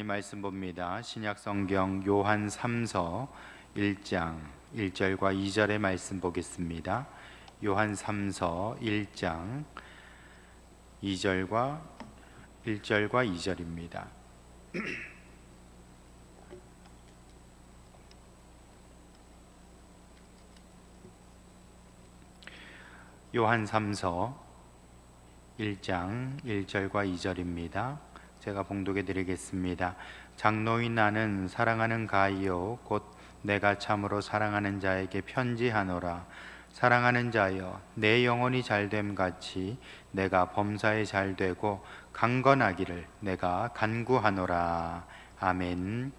말씀 봅니다. 신약 성경 요한 3서 1장 1절과 2절의 말씀 보겠습니다. 요한 3서 1장 1절과 2절입니다. 요한 3서 1장 1절과 2절입니다. 제가 봉독해 드리겠습니다. 장로인 나는 사랑하는 가이오 곧 내가 참으로 사랑하는 자에게 편지하노라. 사랑하는 자여, 내 영혼이 잘됨 같이 내가 범사에 잘되고 강건하기를 내가 간구하노라. 아멘.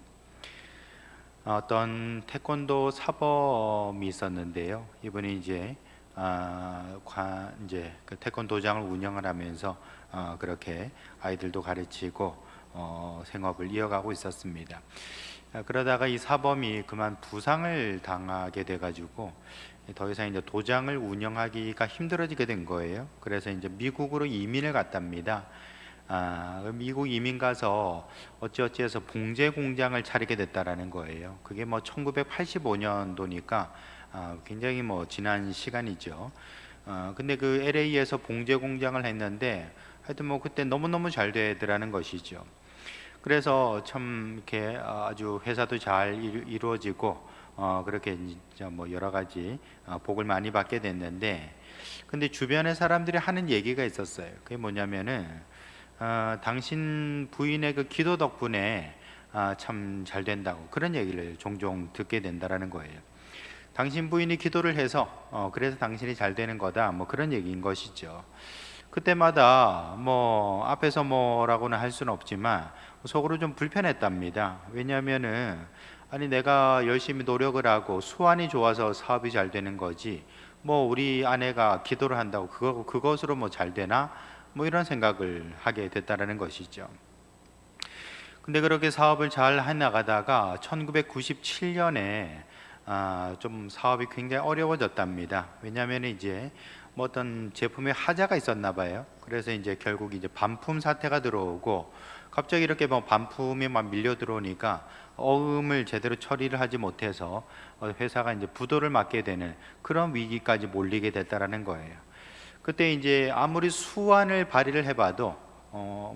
어떤 태권도 사범이 있었는데요. 이분이 이제 그 태권도장을 운영을 하면서 그렇게 아이들도 가르치고 생업을 이어가고 있었습니다. 그러다가 이 사범이 그만 부상을 당하게 돼가지고 더 이상 이제 도장을 운영하기가 힘들어지게 된 거예요. 그래서 이제 미국으로 이민을 갔답니다. 미국 이민 가서 어찌어찌해서 봉제 공장을 차리게 됐다라는 거예요. 그게 뭐 1985년도니까 굉장히 뭐 지난 시간이죠. 근데 그 LA에서 봉제 공장을 했는데 하여튼 뭐 그때 너무너무 잘 되더라는 것이죠. 그래서 참 이렇게 아주 회사도 잘 이루어지고 그렇게 이제 뭐 여러 가지 복을 많이 받게 됐는데, 근데 주변의 사람들이 하는 얘기가 있었어요. 그게 뭐냐면은 당신 부인의 그 기도 덕분에 참 잘 된다고 그런 얘기를 종종 듣게 된다라는 거예요. 당신 부인이 기도를 해서 그래서 당신이 잘 되는 거다, 뭐 그런 얘기인 것이죠. 그때마다 뭐 앞에서 뭐라고는 할 수는 없지만 속으로 좀 불편했답니다. 왜냐하면은 아니 내가 열심히 노력을 하고 수완이 좋아서 사업이 잘 되는 거지 뭐 우리 아내가 기도를 한다고 그것으로 뭐 잘 되나, 뭐 이런 생각을 하게 됐다라는 것이죠. 근데 그렇게 사업을 잘 해나가다가 1997년에 좀 사업이 굉장히 어려워졌답니다. 왜냐하면 이제 뭐 어떤 제품에 하자가 있었나 봐요. 그래서 이제 결국 이제 반품 사태가 들어오고 갑자기 이렇게 뭐 반품이 막 밀려 들어오니까 어음을 제대로 처리를 하지 못해서 회사가 이제 부도를 맞게 되는 그런 위기까지 몰리게 됐다라는 거예요. 그때 이제 아무리 수완을 발휘를 해봐도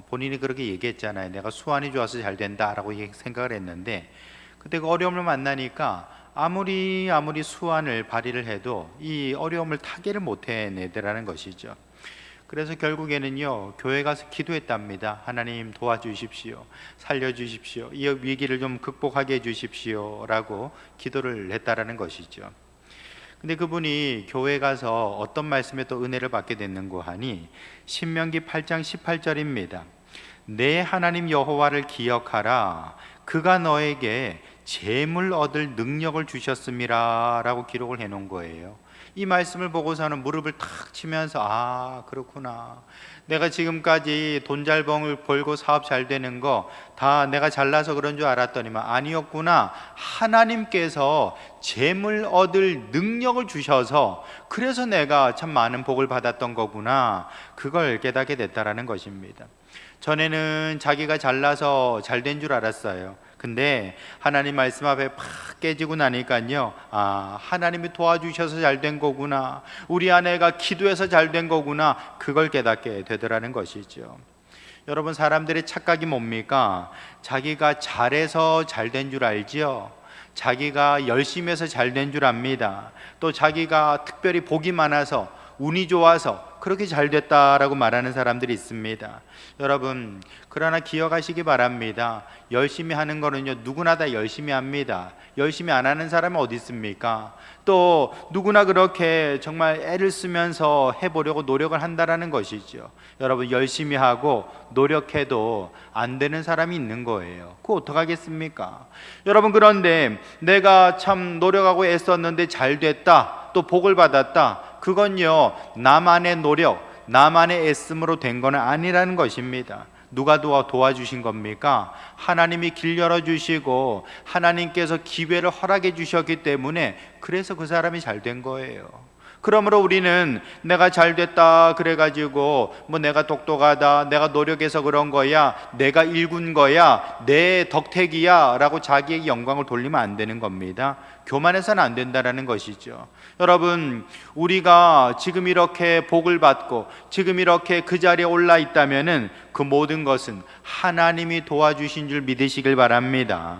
본인이 그렇게 얘기했잖아요. 내가 수완이 좋아서 잘 된다라고 생각을 했는데, 그때 그 어려움을 만나니까 아무리 수완을 발휘를 해도 이 어려움을 타개를 못 해내더라는 것이죠. 그래서 결국에는요, 교회 가서 기도했답니다. 하나님 도와주십시오, 살려주십시오, 이 위기를 좀 극복하게 해주십시오 라고 기도를 했다라는 것이죠. 근데 그분이 교회 가서 어떤 말씀에 또 은혜를 받게 됐는고 하니 신명기 8장 18절입니다. 내 하나님 여호와를 기억하라. 그가 너에게 재물 얻을 능력을 주셨음이라 라고 기록을 해놓은 거예요. 이 말씀을 보고서는 무릎을 탁 치면서 그렇구나, 내가 지금까지 돈 잘 벌고 사업 잘 되는 거 다 내가 잘나서 그런 줄 알았더니만 아니었구나. 하나님께서 재물 얻을 능력을 주셔서 그래서 내가 참 많은 복을 받았던 거구나, 그걸 깨닫게 됐다라는 것입니다. 전에는 자기가 잘나서 잘 된 줄 알았어요. 근데 하나님 말씀 앞에 팍 깨지고 나니까요, 하나님이 도와주셔서 잘 된 거구나, 우리 아내가 기도해서 잘 된 거구나, 그걸 깨닫게 되더라는 것이죠. 여러분, 사람들의 착각이 뭡니까? 자기가 잘해서 잘 된 줄 알지요. 자기가 열심히 해서 잘 된 줄 압니다. 또 자기가 특별히 복이 많아서 운이 좋아서 그렇게 잘 됐다라고 말하는 사람들이 있습니다. 여러분, 그러나 기억하시기 바랍니다. 열심히 하는 거는요, 누구나 다 열심히 합니다. 열심히 안 하는 사람은 어디 있습니까? 또 누구나 그렇게 정말 애를 쓰면서 해보려고 노력을 한다라는 것이죠. 여러분, 열심히 하고 노력해도 안 되는 사람이 있는 거예요. 그거 어떡하겠습니까? 여러분, 그런데 내가 참 노력하고 애썼는데 잘 됐다, 또 복을 받았다, 그건요 나만의 노력, 나만의 애씀으로 된 건 아니라는 것입니다. 누가 도와주신 겁니까? 하나님이 길 열어주시고 하나님께서 기회를 허락해 주셨기 때문에 그래서 그 사람이 잘 된 거예요. 그러므로 우리는 내가 잘 됐다 그래가지고 뭐 내가 똑똑하다, 내가 노력해서 그런 거야, 내가 일군 거야, 내 덕택이야 라고 자기의 영광을 돌리면 안 되는 겁니다. 교만해서는 안 된다라는 것이죠. 여러분, 우리가 지금 이렇게 복을 받고 지금 이렇게 그 자리에 올라 있다면은 그 모든 것은 하나님이 도와주신 줄 믿으시길 바랍니다.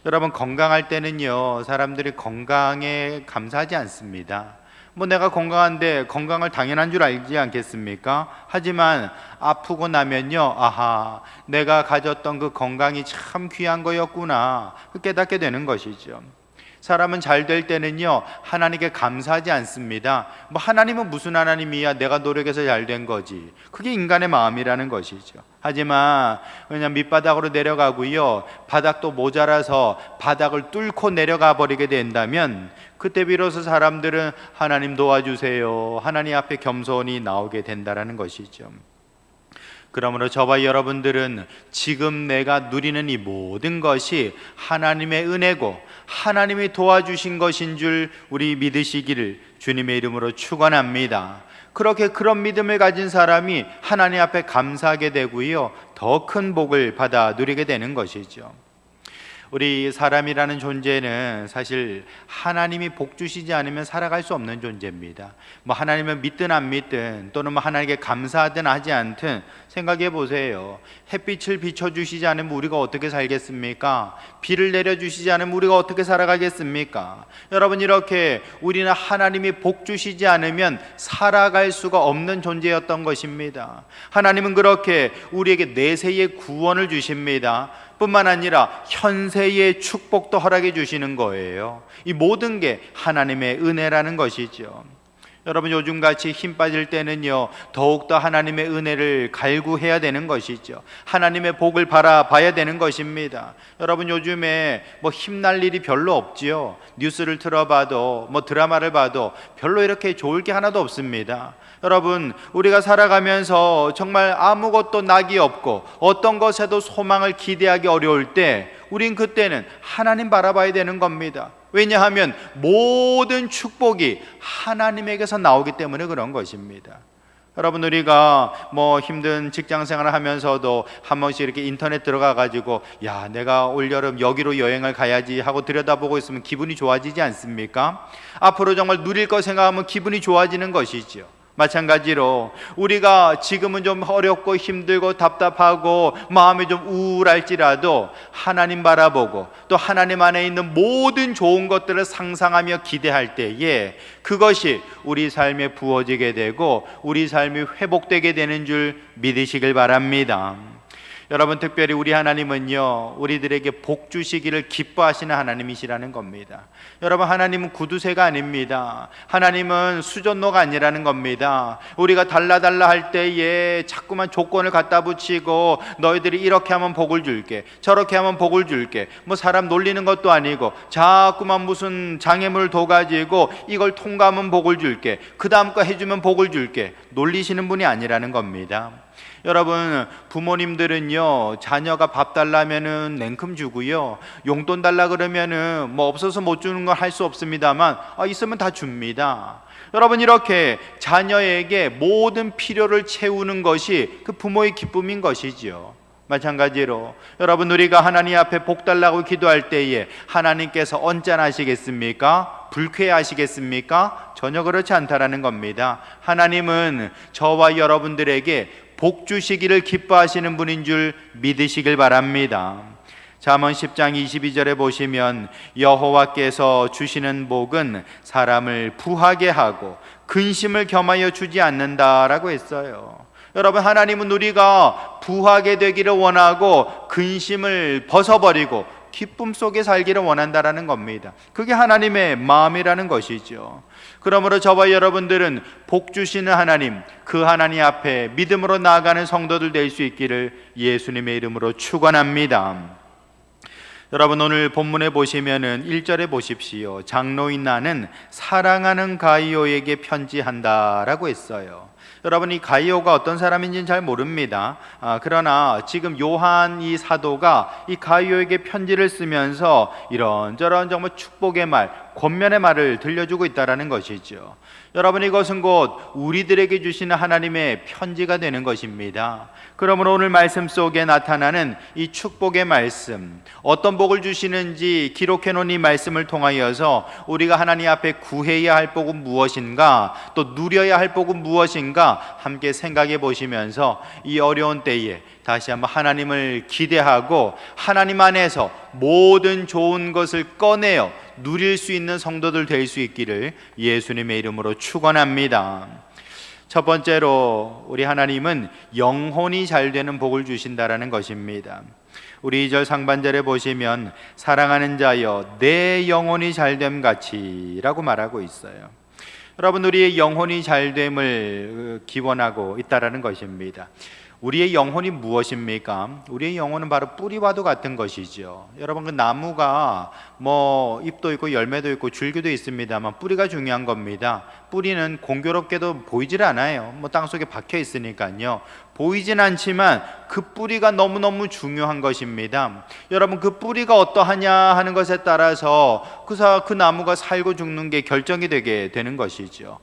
여러분, 건강할 때는요, 사람들이 건강에 감사하지 않습니다. 뭐 내가 건강한데 건강을 당연한 줄 알지 않겠습니까? 하지만 아프고 나면요, 아하, 내가 가졌던 그 건강이 참 귀한 거였구나 깨닫게 되는 것이죠. 사람은 잘 될 때는요, 하나님께 감사하지 않습니다. 뭐 하나님은 무슨 하나님이야, 내가 노력해서 잘 된 거지. 그게 인간의 마음이라는 것이죠. 하지만 그냥 밑바닥으로 내려가고요, 바닥도 모자라서 바닥을 뚫고 내려가 버리게 된다면 그때 비로소 사람들은 하나님 도와주세요, 하나님 앞에 겸손히 나오게 된다라는 것이죠. 그러므로 저와 여러분들은 지금 내가 누리는 이 모든 것이 하나님의 은혜고 하나님이 도와주신 것인 줄 우리 믿으시기를 주님의 이름으로 축원합니다. 그렇게 그런 믿음을 가진 사람이 하나님 앞에 감사하게 되고요, 더 큰 복을 받아 누리게 되는 것이죠. 우리 사람이라는 존재는 사실 하나님이 복 주시지 않으면 살아갈 수 없는 존재입니다. 뭐 하나님을 믿든 안 믿든 또는 뭐 하나님께 감사하든 하지 않든 생각해 보세요. 햇빛을 비춰주시지 않으면 우리가 어떻게 살겠습니까? 비를 내려주시지 않으면 우리가 어떻게 살아가겠습니까? 여러분, 이렇게 우리는 하나님이 복 주시지 않으면 살아갈 수가 없는 존재였던 것입니다. 하나님은 그렇게 우리에게 내세의 구원을 주십니다. 뿐만 아니라 현세의 축복도 허락해 주시는 거예요. 이 모든 게 하나님의 은혜라는 것이죠. 여러분, 요즘같이 힘 빠질 때는요, 더욱더 하나님의 은혜를 갈구해야 되는 것이죠. 하나님의 복을 바라봐야 되는 것입니다. 여러분, 요즘에 뭐 힘날 일이 별로 없지요. 뉴스를 틀어봐도 뭐 드라마를 봐도 별로 이렇게 좋을 게 하나도 없습니다. 여러분, 우리가 살아가면서 정말 아무것도 낙이 없고 어떤 것에도 소망을 기대하기 어려울 때 우린 그때는 하나님 바라봐야 되는 겁니다. 왜냐하면 모든 축복이 하나님에게서 나오기 때문에 그런 것입니다. 여러분, 우리가 뭐 힘든 직장 생활을 하면서도 한 번씩 이렇게 인터넷 들어가 가지고 야, 내가 올여름 여기로 여행을 가야지 하고 들여다보고 있으면 기분이 좋아지지 않습니까? 앞으로 정말 누릴 거 생각하면 기분이 좋아지는 것이죠. 마찬가지로 우리가 지금은 좀 어렵고 힘들고 답답하고 마음이 좀 우울할지라도 하나님 바라보고 또 하나님 안에 있는 모든 좋은 것들을 상상하며 기대할 때에 그것이 우리 삶에 부어지게 되고 우리 삶이 회복되게 되는 줄 믿으시길 바랍니다. 여러분, 특별히 우리 하나님은요, 우리들에게 복 주시기를 기뻐하시는 하나님이시라는 겁니다. 여러분, 하나님은 구두쇠가 아닙니다. 하나님은 수전노가 아니라는 겁니다. 우리가 달라달라 할 때에 자꾸만 조건을 갖다 붙이고 너희들이 이렇게 하면 복을 줄게, 저렇게 하면 복을 줄게, 뭐 사람 놀리는 것도 아니고 자꾸만 무슨 장애물을 둬가지고 이걸 통과하면 복을 줄게, 그 다음 거 해주면 복을 줄게, 놀리시는 분이 아니라는 겁니다. 여러분, 부모님들은요, 자녀가 밥 달라면은 냉큼 주고요, 용돈 달라 그러면은 뭐 없어서 못 주는 건 할 수 없습니다만 있으면 다 줍니다. 여러분, 이렇게 자녀에게 모든 필요를 채우는 것이 그 부모의 기쁨인 것이지요. 마찬가지로 여러분, 우리가 하나님 앞에 복 달라고 기도할 때에 하나님께서 언짢아하시겠습니까? 불쾌하시겠습니까? 전혀 그렇지 않다라는 겁니다. 하나님은 저와 여러분들에게 복 주시기를 기뻐하시는 분인 줄 믿으시길 바랍니다. 잠언 10장 22절에 보시면 여호와께서 주시는 복은 사람을 부하게 하고 근심을 겸하여 주지 않는다라고 했어요. 여러분, 하나님은 우리가 부하게 되기를 원하고 근심을 벗어버리고 기쁨 속에 살기를 원한다라는 겁니다. 그게 하나님의 마음이라는 것이죠. 그러므로 저와 여러분들은 복 주시는 하나님, 그 하나님 앞에 믿음으로 나아가는 성도들 될 수 있기를 예수님의 이름으로 축원합니다. 여러분, 오늘 본문에 보시면은 1절에 보십시오. 장로인 나는 사랑하는 가이오에게 편지한다라고 했어요. 여러분, 이 가이오가 어떤 사람인지는 잘 모릅니다. 그러나 지금 요한 이 사도가 이 가이오에게 편지를 쓰면서 이런저런 정말 축복의 말, 권면의 말을 들려주고 있다라는 것이죠. 여러분, 이것은 곧 우리들에게 주시는 하나님의 편지가 되는 것입니다. 그러므로 오늘 말씀 속에 나타나는 이 축복의 말씀, 어떤 복을 주시는지 기록해 놓은 이 말씀을 통하여서 우리가 하나님 앞에 구해야 할 복은 무엇인가, 또 누려야 할 복은 무엇인가 함께 생각해 보시면서 이 어려운 때에 다시 한번 하나님을 기대하고 하나님 안에서 모든 좋은 것을 꺼내어 누릴 수 있는 성도들 될 수 있기를 예수님의 이름으로 축원합니다. 첫 번째로 우리 하나님은 영혼이 잘 되는 복을 주신다라는 것입니다. 우리 2절 상반절에 보시면 사랑하는 자여 내 영혼이 잘됨 같이라고 말하고 있어요. 여러분, 우리의 영혼이 잘됨을 기원하고 있다라는 것입니다. 우리의 영혼이 무엇입니까? 우리의 영혼은 바로 뿌리와도 같은 것이죠. 여러분, 그 나무가 뭐 잎도 있고 열매도 있고 줄기도 있습니다만 뿌리가 중요한 겁니다. 뿌리는 공교롭게도 보이질 않아요. 뭐 땅속에 박혀 있으니까요. 보이진 않지만 그 뿌리가 너무너무 중요한 것입니다. 여러분, 그 뿌리가 어떠하냐 하는 것에 따라서 그 나무가 살고 죽는 게 결정이 되게 되는 것이죠.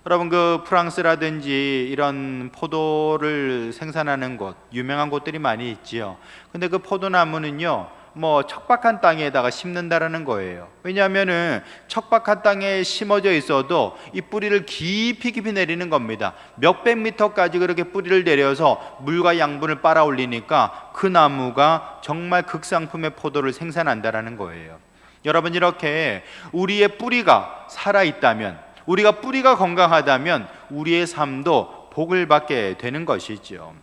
여러분, 그 프랑스라든지 이런 포도를 생산하는 곳, 유명한 곳들이 많이 있지요. 근데 그 포도나무는요, 뭐 척박한 땅에다가 심는다라는 거예요. 왜냐하면은 척박한 땅에 심어져 있어도 이 뿌리를 깊이 내리는 겁니다. 몇백 미터까지 그렇게 뿌리를 내려서 물과 양분을 빨아 올리니까 그 나무가 정말 극상품의 포도를 생산한다라는 거예요. 여러분, 이렇게 우리의 뿌리가 살아있다면, 우리가 뿌리가 건강하다면 우리의 삶도 복을 받게 되는 것이죠.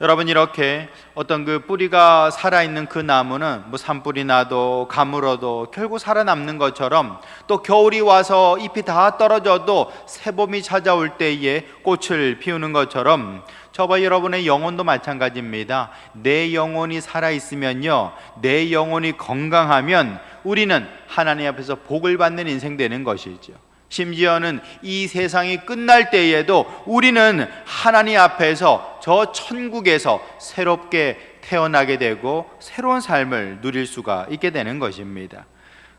여러분, 이렇게 어떤 그 뿌리가 살아있는 그 나무는 뭐 산불이 나도 가물어도 결국 살아남는 것처럼, 또 겨울이 와서 잎이 다 떨어져도 새봄이 찾아올 때에 꽃을 피우는 것처럼 저와 여러분의 영혼도 마찬가지입니다. 내 영혼이 살아있으면요, 내 영혼이 건강하면 우리는 하나님 앞에서 복을 받는 인생 되는 것이죠. 심지어는 이 세상이 끝날 때에도 우리는 하나님 앞에서 저 천국에서 새롭게 태어나게 되고 새로운 삶을 누릴 수가 있게 되는 것입니다.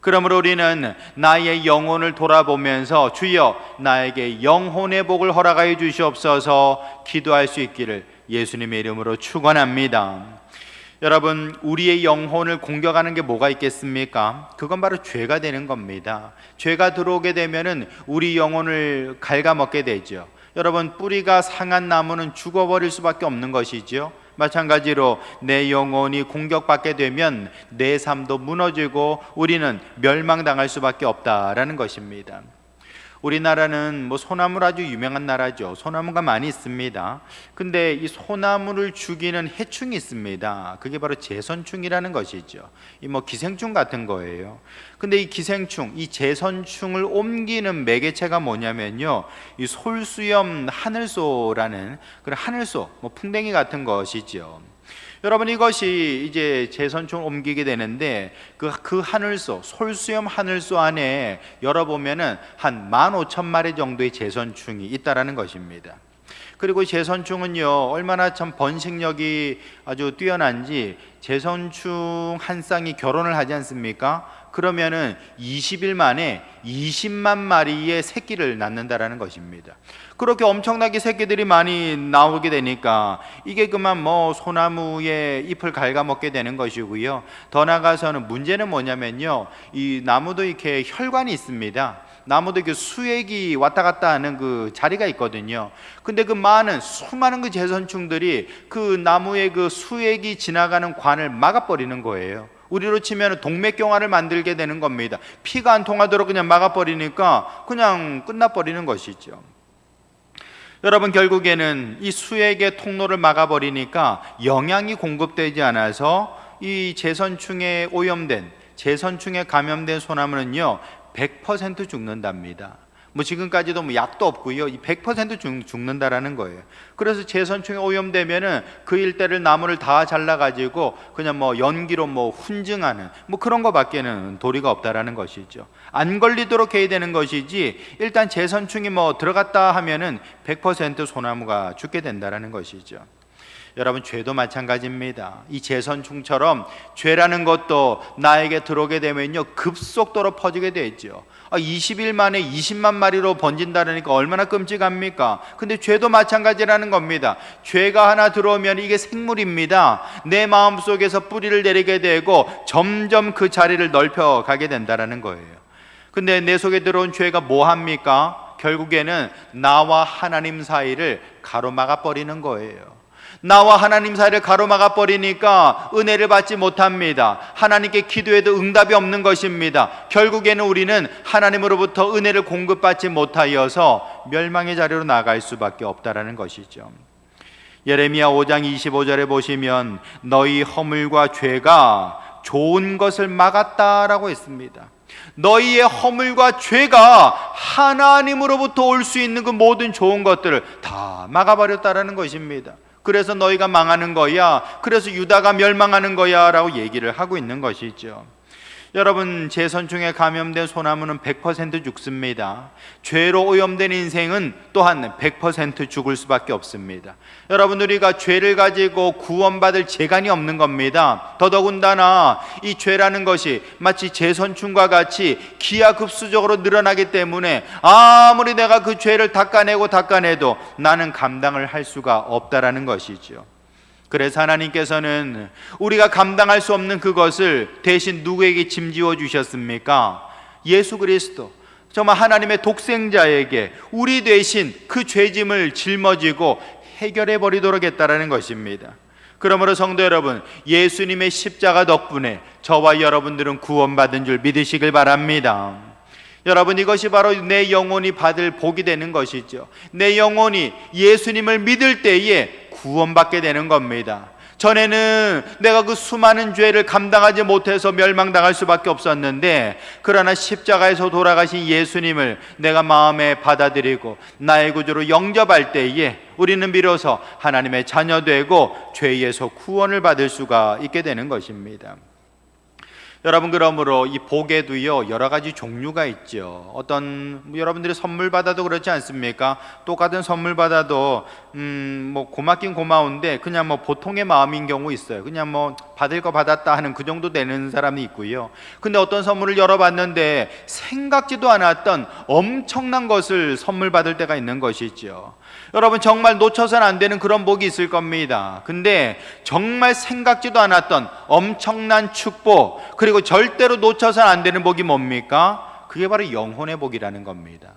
그러므로 우리는 나의 영혼을 돌아보면서 주여 나에게 영혼의 복을 허락하여 주시옵소서 기도할 수 있기를 예수님의 이름으로 축원합니다. 여러분, 우리의 영혼을 공격하는 게 뭐가 있겠습니까? 그건 바로 죄가 되는 겁니다. 죄가 들어오게 되면은 우리 영혼을 갉아먹게 되죠. 여러분, 뿌리가 상한 나무는 죽어버릴 수밖에 없는 것이죠. 마찬가지로 내 영혼이 공격받게 되면 내 삶도 무너지고 우리는 멸망당할 수밖에 없다라는 것입니다. 우리나라는 뭐 소나무로 아주 유명한 나라죠. 소나무가 많이 있습니다. 근데 이 소나무를 죽이는 해충이 있습니다. 그게 바로 제선충이라는 것이죠. 이 뭐 기생충 같은 거예요. 근데 이 기생충, 이 제선충을 옮기는 매개체가 뭐냐면요, 이 솔수염 하늘소라는 그런 하늘소, 뭐 풍뎅이 같은 것이죠. 여러분, 이것이 이제 제선충을 옮기게 되는데 그 하늘소, 솔수염 하늘소 안에 열어보면은 한 15,000마리 정도의 제선충이 있다라는 것입니다. 그리고 제선충은요, 얼마나 참 번식력이 아주 뛰어난지 제선충 한 쌍이 결혼을 하지 않습니까? 그러면은 20일 만에 20만 마리의 새끼를 낳는다라는 것입니다. 그렇게 엄청나게 새끼들이 많이 나오게 되니까 이게 그만 뭐 소나무의 잎을 갉아먹게 되는 것이고요. 더 나아가서는 문제는 뭐냐면요, 이 나무도 이렇게 혈관이 있습니다. 나무도 이렇게 수액이 왔다 갔다 하는 그 자리가 있거든요. 근데 그 수많은 그 제선충들이 그 나무의 그 수액이 지나가는 관을 막아버리는 거예요. 우리로 치면 동맥경화를 만들게 되는 겁니다. 피가 안 통하도록 그냥 막아버리니까 그냥 끝나버리는 것이죠. 여러분, 결국에는 이 수액의 통로를 막아버리니까 영양이 공급되지 않아서 이 제선충에 오염된, 제선충에 감염된 소나무는요 100% 죽는답니다. 뭐 지금까지도 뭐 약도 없고요, 100% 죽는다라는 거예요. 그래서 제선충에 오염되면은 그 일대를 나무를 다 잘라가지고 그냥 뭐 연기로 뭐 훈증하는 뭐 그런 거밖에는 도리가 없다라는 것이죠. 안 걸리도록 해야 되는 것이지, 일단 제선충이 뭐 들어갔다 하면은 100% 소나무가 죽게 된다라는 것이죠. 여러분, 죄도 마찬가지입니다. 이 제선충처럼 죄라는 것도 나에게 들어오게 되면요, 급속도로 퍼지게 되죠. 20일 만에 20만 마리로 번진다니까 얼마나 끔찍합니까? 근데 죄도 마찬가지라는 겁니다. 죄가 하나 들어오면 이게 생물입니다. 내 마음속에서 뿌리를 내리게 되고 점점 그 자리를 넓혀가게 된다는 거예요. 근데 내 속에 들어온 죄가 뭐 합니까? 결국에는 나와 하나님 사이를 가로막아 버리는 거예요. 나와 하나님 사이를 가로막아 버리니까 은혜를 받지 못합니다. 하나님께 기도해도 응답이 없는 것입니다. 결국에는 우리는 하나님으로부터 은혜를 공급받지 못하여서 멸망의 자리로 나갈 수밖에 없다라는 것이죠. 예레미야 5장 25절에 보시면 너희 허물과 죄가 좋은 것을 막았다라고 했습니다. 너희의 허물과 죄가 하나님으로부터 올 수 있는 그 모든 좋은 것들을 다 막아버렸다라는 것입니다. 그래서 너희가 망하는 거야, 그래서 유다가 멸망하는 거야 라고 얘기를 하고 있는 것이죠. 여러분, 제선충에 감염된 소나무는 100% 죽습니다. 죄로 오염된 인생은 또한 100% 죽을 수밖에 없습니다. 여러분, 우리가 죄를 가지고 구원받을 재간이 없는 겁니다. 더더군다나 이 죄라는 것이 마치 제선충과 같이 기하급수적으로 늘어나기 때문에 아무리 내가 그 죄를 닦아내도 나는 감당을 할 수가 없다라는 것이죠. 그래서 하나님께서는 우리가 감당할 수 없는 그것을 대신 누구에게 짐지어 주셨습니까? 예수 그리스도, 정말 하나님의 독생자에게 우리 대신 그 죄짐을 짊어지고 해결해 버리도록 했다라는 것입니다. 그러므로 성도 여러분, 예수님의 십자가 덕분에 저와 여러분들은 구원받은 줄 믿으시길 바랍니다. 여러분, 이것이 바로 내 영혼이 받을 복이 되는 것이죠. 내 영혼이 예수님을 믿을 때에 구원받게 되는 겁니다. 전에는 내가 그 수많은 죄를 감당하지 못해서 멸망당할 수밖에 없었는데, 그러나 십자가에서 돌아가신 예수님을 내가 마음에 받아들이고 나의 구주로 영접할 때에 우리는 비로소 하나님의 자녀되고 죄에서 구원을 받을 수가 있게 되는 것입니다. 여러분, 그러므로 이 복에도요 여러 가지 종류가 있죠. 어떤 여러분들이 선물 받아도 그렇지 않습니까? 똑같은 선물 받아도 뭐 고맙긴 고마운데 그냥 뭐 보통의 마음인 경우 있어요. 그냥 뭐 받을 거 받았다 하는 그 정도 되는 사람이 있고요. 근데 어떤 선물을 열어봤는데 생각지도 않았던 엄청난 것을 선물 받을 때가 있는 것이죠. 여러분, 정말 놓쳐서는 안 되는 그런 복이 있을 겁니다. 근데 정말 생각지도 않았던 엄청난 축복, 그리고 절대로 놓쳐서는 안 되는 복이 뭡니까? 그게 바로 영혼의 복이라는 겁니다.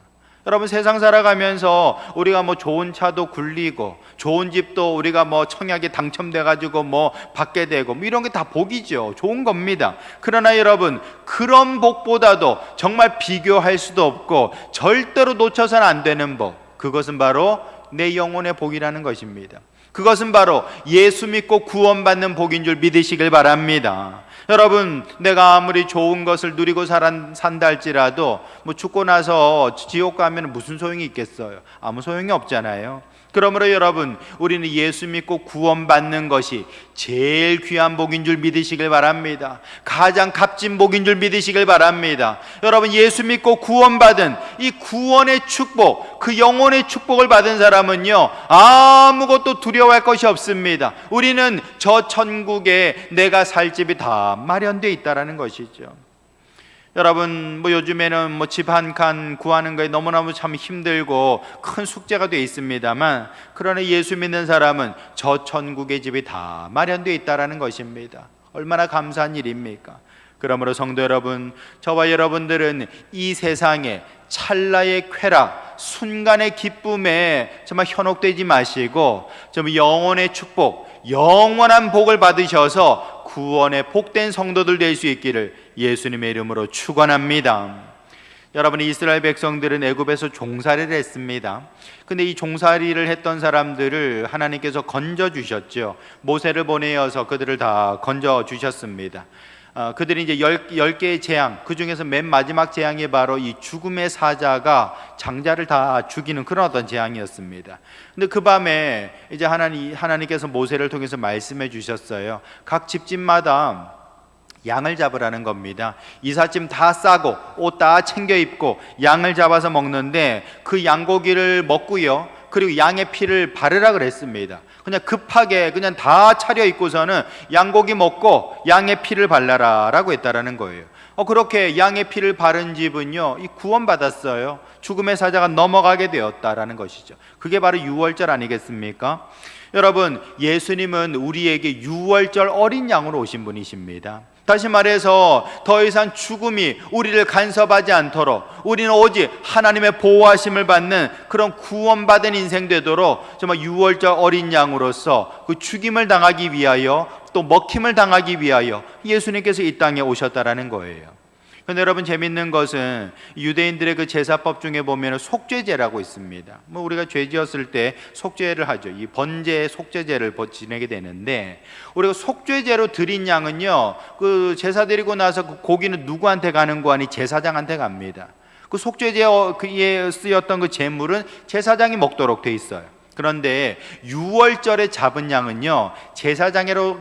여러분, 세상 살아가면서 우리가 뭐 좋은 차도 굴리고 좋은 집도 우리가 뭐 청약에 당첨돼 가지고 뭐 받게 되고 뭐 이런 게 다 복이죠. 좋은 겁니다. 그러나 여러분, 그런 복보다도 정말 비교할 수도 없고 절대로 놓쳐서는 안 되는 복, 그것은 바로 내 영혼의 복이라는 것입니다. 그것은 바로 예수 믿고 구원받는 복인 줄 믿으시길 바랍니다. 여러분, 내가 아무리 좋은 것을 누리고 산다 할지라도 뭐 죽고 나서 지옥 가면 무슨 소용이 있겠어요? 아무 소용이 없잖아요. 그러므로 여러분, 우리는 예수 믿고 구원받는 것이 제일 귀한 복인 줄 믿으시길 바랍니다. 가장 값진 복인 줄 믿으시길 바랍니다. 여러분, 예수 믿고 구원받은 이 구원의 축복, 그 영혼의 축복을 받은 사람은요 아무것도 두려워할 것이 없습니다. 우리는 저 천국에 내가 살 집이 다 마련되어 있다라는 것이죠. 여러분, 뭐 요즘에는 뭐 집 한 칸 구하는 거에 너무너무 참 힘들고 큰 숙제가 되어 있습니다만, 그러나 예수 믿는 사람은 저 천국의 집이 다 마련되어 있다라는 것입니다. 얼마나 감사한 일입니까? 그러므로 성도 여러분, 저와 여러분들은 이 세상에 찰나의 쾌락, 순간의 기쁨에 정말 현혹되지 마시고 좀 영혼의 축복, 영원한 복을 받으셔서 구원의 복된 성도들 될 수 있기를 예수님의 이름으로 축원합니다. 여러분, 이스라엘 백성들은 애굽에서 종살이를 했습니다. 근데 이 종살이를 했던 사람들을 하나님께서 건져 주셨죠. 모세를 보내어서 그들을 다 건져 주셨습니다. 그들이 이제 10개의 재앙, 그 중에서 맨 마지막 재앙이 바로 이 죽음의 사자가 장자를 다 죽이는 그런 어떤 재앙이었습니다. 근데 그 밤에 이제 하나님께서 모세를 통해서 말씀해 주셨어요. 각 집집마다 양을 잡으라는 겁니다. 이삿짐 다 싸고 옷 다 챙겨 입고 양을 잡아서 먹는데 그 양고기를 먹고요, 그리고 양의 피를 바르라 그랬습니다. 그냥 급하게 그냥 다 차려입고서는 양고기 먹고 양의 피를 발라라 라고 했다라는 거예요. 그렇게 양의 피를 바른 집은요, 이 구원받았어요. 죽음의 사자가 넘어가게 되었다라는 것이죠. 그게 바로 유월절 아니겠습니까? 여러분, 예수님은 우리에게 유월절 어린 양으로 오신 분이십니다. 다시 말해서 더 이상 죽음이 우리를 간섭하지 않도록 우리는 오직 하나님의 보호하심을 받는 그런 구원받은 인생 되도록 정말 유월절 어린 양으로서 그 죽임을 당하기 위하여 또 먹힘을 당하기 위하여 예수님께서 이 땅에 오셨다라는 거예요. 그런데 여러분, 재밌는 것은 유대인들의 그 제사법 중에 보면 속죄제라고 있습니다. 우리가 죄 지었을 때 속죄를 하죠. 이 번제 속죄제를 지내게 되는데, 우리가 속죄제로 드린 양은요, 그 제사 드리고 나서 그 고기는 누구한테 가는 거 아니? 제사장한테 갑니다. 그 속죄제에 쓰였던 그 제물은 제사장이 먹도록 돼 있어요. 그런데 유월절에 잡은 양은요, 제사장으로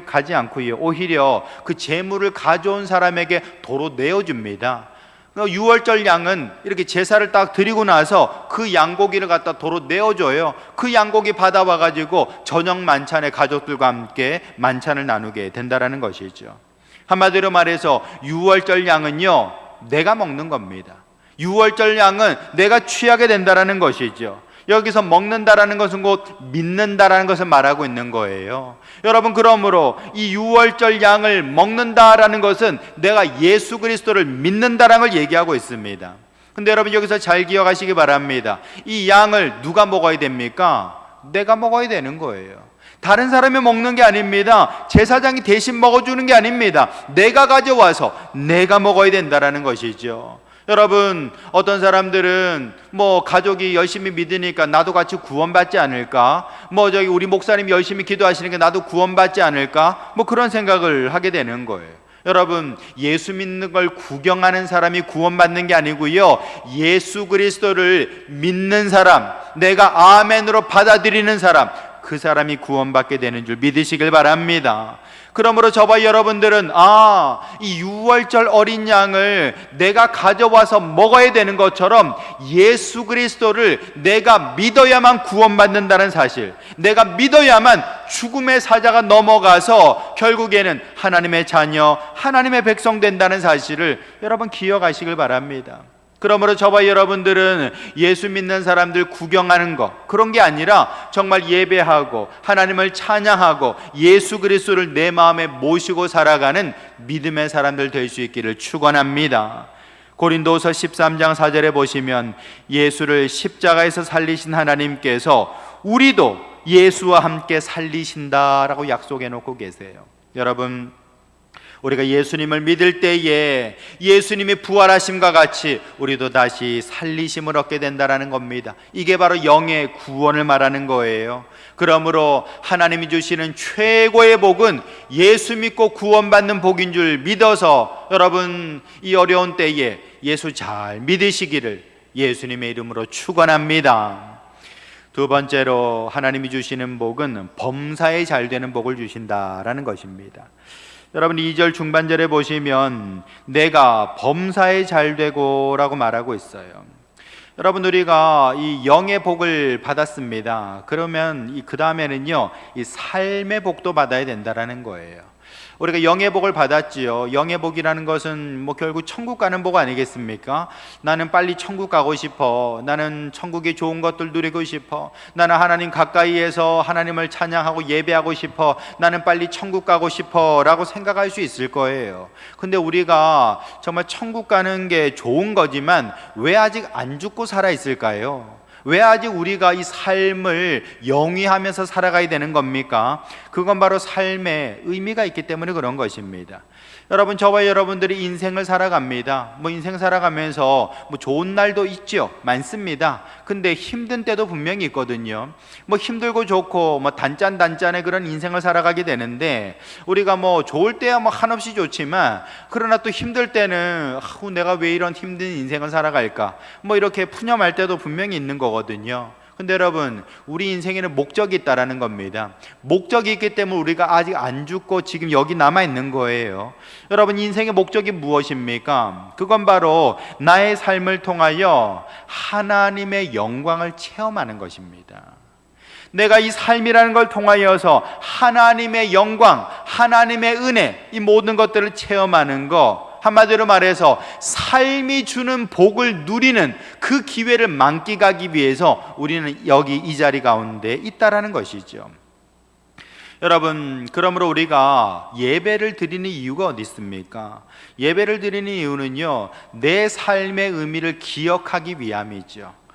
가지 않고요, 오히려 그 제물을 가져온 사람에게 도로 내어줍니다. 유월절 양은 이렇게 제사를 딱 드리고 나서 그 양고기를 갖다 도로 내어줘요. 그 양고기 받아와 가지고 저녁 만찬에 가족들과 함께 만찬을 나누게 된다라는 것이죠. 한마디로 말해서 유월절 양은요, 내가 먹는 겁니다. 유월절 양은 내가 취하게 된다라는 것이죠. 여기서 먹는다라는 것은 곧 믿는다라는 것을 말하고 있는 거예요. 여러분, 그러므로 이 유월절 양을 먹는다라는 것은 내가 예수 그리스도를 믿는다라는 걸 얘기하고 있습니다. 근데 여러분, 여기서 잘 기억하시기 바랍니다. 이 양을 누가 먹어야 됩니까? 내가 먹어야 되는 거예요. 다른 사람이 먹는 게 아닙니다. 제사장이 대신 먹어주는 게 아닙니다. 내가 가져와서 내가 먹어야 된다라는 것이죠. 여러분, 어떤 사람들은 가족이 열심히 믿으니까 나도 같이 구원받지 않을까? 우리 목사님이 열심히 기도하시니까 나도 구원받지 않을까? 그런 생각을 하게 되는 거예요. 여러분, 예수 믿는 걸 구경하는 사람이 구원받는 게 아니고요, 예수 그리스도를 믿는 사람, 내가 아멘으로 받아들이는 사람, 그 사람이 구원받게 되는 줄 믿으시길 바랍니다. 그러므로 저와 여러분들은 이 유월절 어린 양을 내가 가져와서 먹어야 되는 것처럼 예수 그리스도를 내가 믿어야만 구원받는다는 사실, 내가 믿어야만 죽음의 사자가 넘어가서 결국에는 하나님의 자녀, 하나님의 백성 된다는 사실을 여러분 기억하시길 바랍니다. 그러므로 저와 여러분들은 예수 믿는 사람들 구경하는 것, 그런 게 아니라 정말 예배하고 하나님을 찬양하고 예수 그리스도를 내 마음에 모시고 살아가는 믿음의 사람들 될 수 있기를 축원합니다. 고린도서 13장 4절에 보시면 예수를 십자가에서 살리신 하나님께서 우리도 예수와 함께 살리신다라고 약속해 놓고 계세요. 여러분, 우리가 예수님을 믿을 때에 예수님이 부활하심과 같이 우리도 다시 살리심을 얻게 된다는 겁니다. 이게 바로 영의 구원을 말하는 거예요. 그러므로 하나님이 주시는 최고의 복은 예수 믿고 구원받는 복인 줄 믿어서 여러분, 이 어려운 때에 예수 잘 믿으시기를 예수님의 이름으로 축원합니다. 두 번째로 하나님이 주시는 복은 범사에 잘 되는 복을 주신다라는 것입니다. 여러분, 2절 중반절에 보시면 내가 범사에 잘 되고 라고 말하고 있어요. 여러분, 우리가 이 영의 복을 받았습니다. 그러면 그 다음에는요, 이 삶의 복도 받아야 된다라는 거예요. 우리가 영의 복을 받았지요. 영의 복이라는 것은 결국 천국 가는 복 아니겠습니까? 나는 빨리 천국 가고 싶어. 나는 천국의 좋은 것들 누리고 싶어. 나는 하나님 가까이에서 하나님을 찬양하고 예배하고 싶어. 나는 빨리 천국 가고 싶어 라고 생각할 수 있을 거예요. 근데 우리가 정말 천국 가는 게 좋은 거지만 왜 아직 안 죽고 살아 있을까요? 왜 아직 우리가 이 삶을 영위하면서 살아가야 되는 겁니까? 그건 바로 삶에 의미가 있기 때문에 그런 것입니다. 여러분, 저와 여러분들이 인생을 살아갑니다. 인생 살아가면서 좋은 날도 있죠. 많습니다. 근데 힘든 때도 분명히 있거든요. 힘들고 좋고 단짠단짠의 그런 인생을 살아가게 되는데, 우리가 좋을 때야 한없이 좋지만, 그러나 또 힘들 때는 내가 왜 이런 힘든 인생을 살아갈까, 이렇게 푸념할 때도 분명히 있는 거거든요. 근데 여러분, 우리 인생에는 목적이 있다라는 겁니다. 목적이 있기 때문에 우리가 아직 안 죽고 지금 여기 남아 있는 거예요. 여러분, 인생의 목적이 무엇입니까? 그건 바로 나의 삶을 통하여 하나님의 영광을 체험하는 것입니다. 내가 이 삶이라는 걸 통하여서 하나님의 영광, 하나님의 은혜, 이 모든 것들을 체험하는 것, 한마디로 말해서 삶이 주는 복을 누리는 그 기회를 만끽하기 위해서 우리는 여기 이 자리 가운데 있다라는 것이죠. 여러분, 그러므로 우리가 예배를 드리는 이유가 어디 있습니까? 예배를 드리는 이유는요, 내 삶의 의미를 기억하기 위함이죠.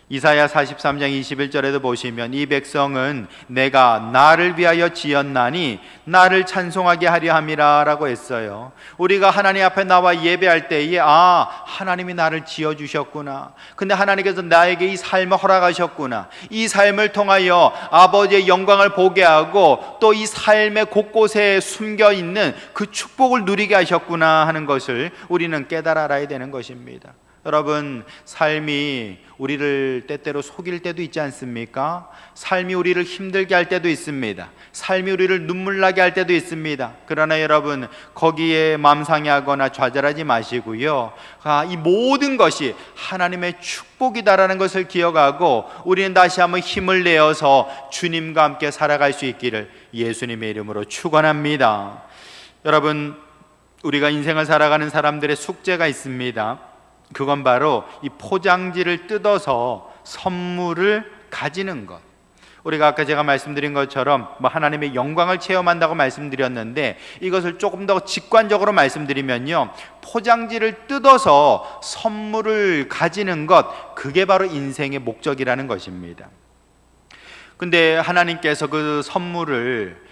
이사야 43장 21절에도 보시면 이 백성은 내가 나를 위하여 지었나니 나를 찬송하게 하려 함이라 라고 했어요. 우리가 하나님 앞에 나와 예배할 때에 하나님이 나를 지어주셨구나, 근데 하나님께서 나에게 이 삶을 허락하셨구나, 이 삶을 통하여 아버지의 영광을 보게 하고 또 이 삶의 곳곳에 숨겨있는 그 축복을 누리게 하셨구나 하는 것을 우리는 깨달아 알아야 되는 것입니다. 여러분, 삶이 우리를 때때로 속일 때도 있지 않습니까? 삶이 우리를 힘들게 할 때도 있습니다. 삶이 우리를 눈물 나게 할 때도 있습니다. 그러나 여러분, 거기에 마음 상해하거나 좌절하지 마시고요, 이 모든 것이 하나님의 축복이다라는 것을 기억하고 우리는 다시 한번 힘을 내어서 주님과 함께 살아갈 수 있기를 예수님의 이름으로 축원합니다. 여러분, 우리가 인생을 살아가는 사람들의 숙제가 있습니다. 그건 바로 이 포장지를 뜯어서 선물을 가지는 것. 우리가 아까 제가 말씀드린 것처럼 하나님의 영광을 체험한다고 말씀드렸는데, 이것을 조금 더 직관적으로 말씀드리면요, 포장지를 뜯어서 선물을 가지는 것, 그게 바로 인생의 목적이라는 것입니다. 근데 하나님께서 그 선물을